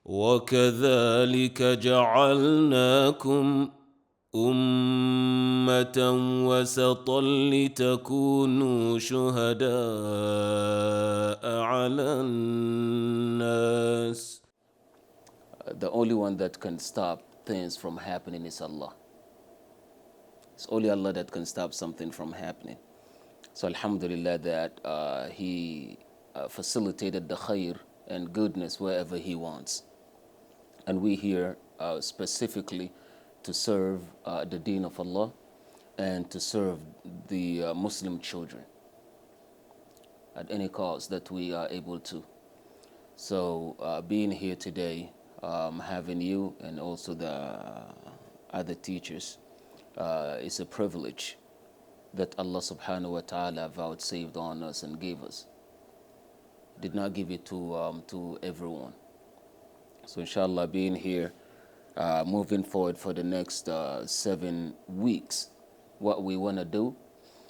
وكذلك جعلناكم أمة وسطا لتكونوا شهداء على الناس. The only one that can stop things from happening is Allah. It's only Allah that can stop something from happening. So alhamdulillah that He facilitated the khair and goodness wherever He wants. And we here specifically to serve the deen of Allah and to serve the Muslim children at any cost that we are able to. So being here today, having you and also the other teachers is a privilege that Allah subhanahu wa ta'ala vouchsafed on us and gave us. Did not give it to everyone. So inshallah, being here, moving forward for the next 7 weeks, what we want to do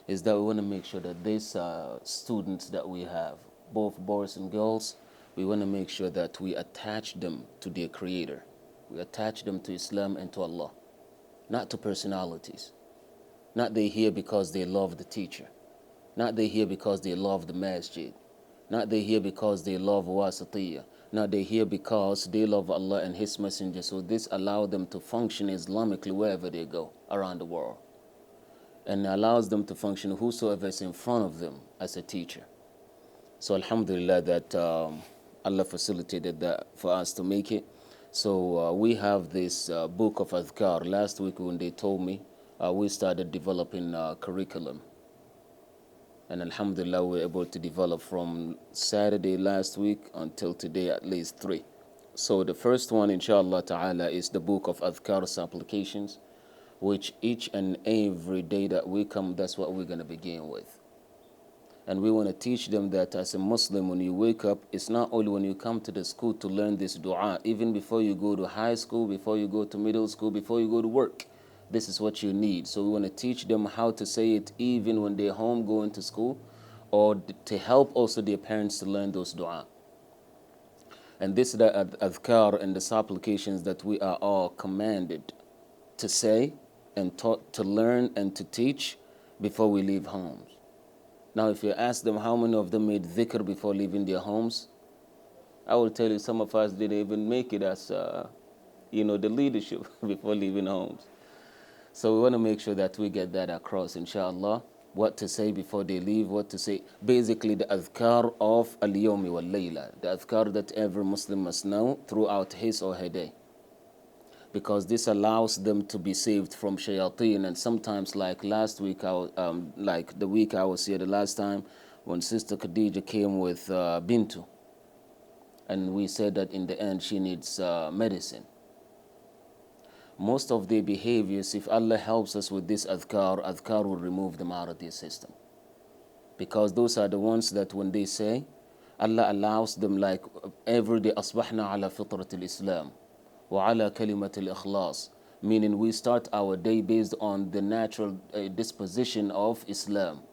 is that we want to make sure that these students that we have, both boys and girls, we want to make sure that we attach them to their Creator. We attach them to Islam and to Allah, not to personalities. Not they here because they love the teacher. Not they here because they love the masjid. Not they here because they love Wasatiyyah. Not they here because they love Allah and His Messenger. So this allows them to function Islamically wherever they go around the world. And allows them to function whosoever is in front of them as a teacher. So alhamdulillah that Allah facilitated that for us to make it. So we have this book of Adhkar. Last week when they told me, we started developing curriculum. And alhamdulillah, we were able to develop from Saturday last week until today at least 3. So the first one, inshallah ta'ala, is the book of Adhkar supplications, which each and every day that we come, that's what we're going to begin with. And we want to teach them that as a Muslim, when you wake up, it's not only when you come to the school to learn this dua, even before you go to high school, before you go to middle school, before you go to work. This is what you need. So we want to teach them how to say it even when they're home going to school, or to help also their parents to learn those dua. And this is the adhkar and the supplications that we are all commanded to say and taught to learn and to teach before we leave homes. Now, if you ask them how many of them made dhikr before leaving their homes, I will tell you some of us didn't even make it as, the leadership before leaving homes. So we want to make sure that we get that across, inshallah, what to say before they leave, what to say. Basically, the adhkar of al-yawmi wal-layla, the adhkar that every Muslim must know throughout his or her day. Because this allows them to be saved from shayateen. And sometimes, like last week, like the week I was here the last time, when Sister Khadija came with Bintu, and we said that in the end she needs medicine. Most of their behaviors, if Allah helps us with this adhkar will remove them out of their system. Because those are the ones that when they say, Allah allows them, like every day, أصبحنا على فطرة الإسلام وعلى كلمة الإخلاص, meaning we start our day based on the natural disposition of Islam,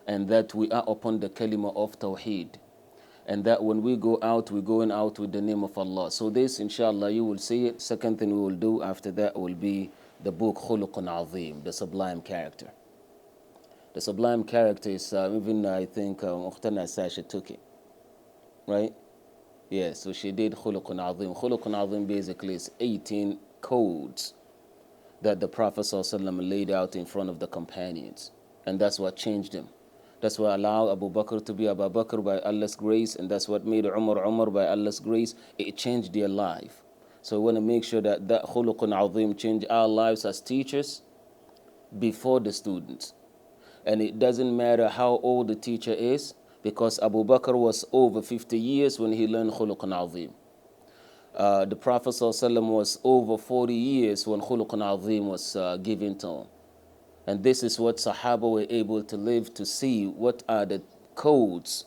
and that we are upon the kalima of Tawheed, and that when we go out, we're going out with the name of Allah. So this, inshallah, you will see it. Second thing we will do after that will be the book Khuluqun Azim, the sublime character. The sublime character is, even I think Ukhtana Sasha took it, right? Yeah, so she did Khuluqun Azim. Khuluqun Azim basically is 18 codes that the Prophet ﷺ laid out in front of the companions. And that's what changed him. That's what allowed Abu Bakr to be Abu Bakr by Allah's grace, and that's what made Umar by Allah's grace. It changed their life. So we want to make sure that that Khuluqun Azim change our lives as teachers before the students. And it doesn't matter how old the teacher is, because Abu Bakr was over 50 years when he learned Khuluqun Azim. The Prophet ﷺ was over 40 years when Khuluqun Azim was given to him. And this is what Sahaba were able to live to see what are the codes,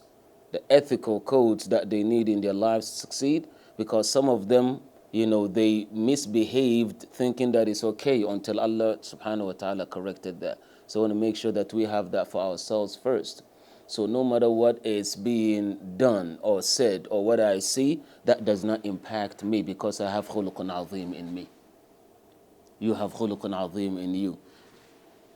the ethical codes that they need in their lives to succeed, because some of them, they misbehaved thinking that it's okay until Allah subhanahu wa ta'ala corrected that. So I want to make sure that we have that for ourselves first. So no matter what is being done or said or what I see, that does not impact me because I have khuluqun azim in me. You have khuluqun azim in you.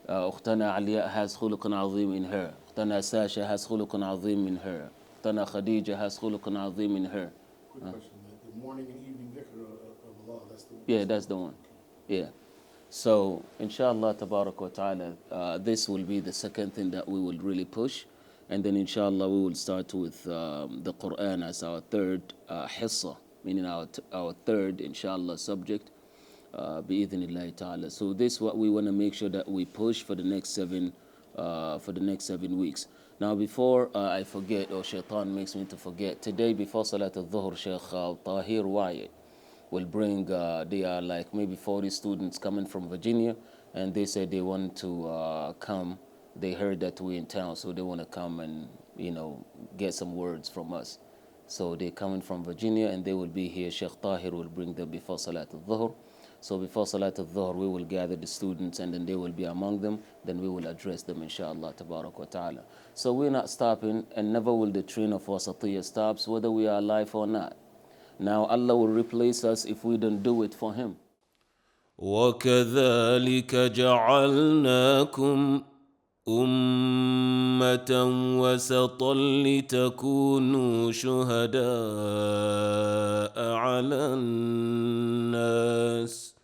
Ukhtana Aliya has khuluqun azim in her. Ukhtana Sasha has khuluqun azim in her. Ukhtana Khadija has khuluqun azim in her. Quick question. The morning and evening dhikr of Allah, that's the one? Yeah, that's the one. Yeah. So, inshallah, tabarak wa ta'ala, this will be the second thing that we will really push. And then, inshallah, we will start with the Quran as our third hissa, meaning our third, inshallah, subject, bi'idhnillahi ta'ala. So, this is what we want to make sure that we push for the next 7 weeks. Now, before I forget, or shaitan makes me to forget, today before Salat al-Dhuhr, Sheikh Tahir Wayed will bring, they are like maybe 40 students coming from Virginia, and they said they want to come. They heard that we're in town, so they want to come and, get some words from us. So they're coming from Virginia, and they will be here. Sheikh Tahir will bring them before Salat al-Dhuhr. So before Salat al-Dhuhr, we will gather the students, and then they will be among them. Then we will address them, inshallah, tabarak wa ta'ala. So we're not stopping, and never will the train of Wasatiyyah stops, whether we are alive or not. Now Allah will replace us if we don't do it for Him. وكذلك جعلناكم أمة وسطا لتكونوا شهداء على الناس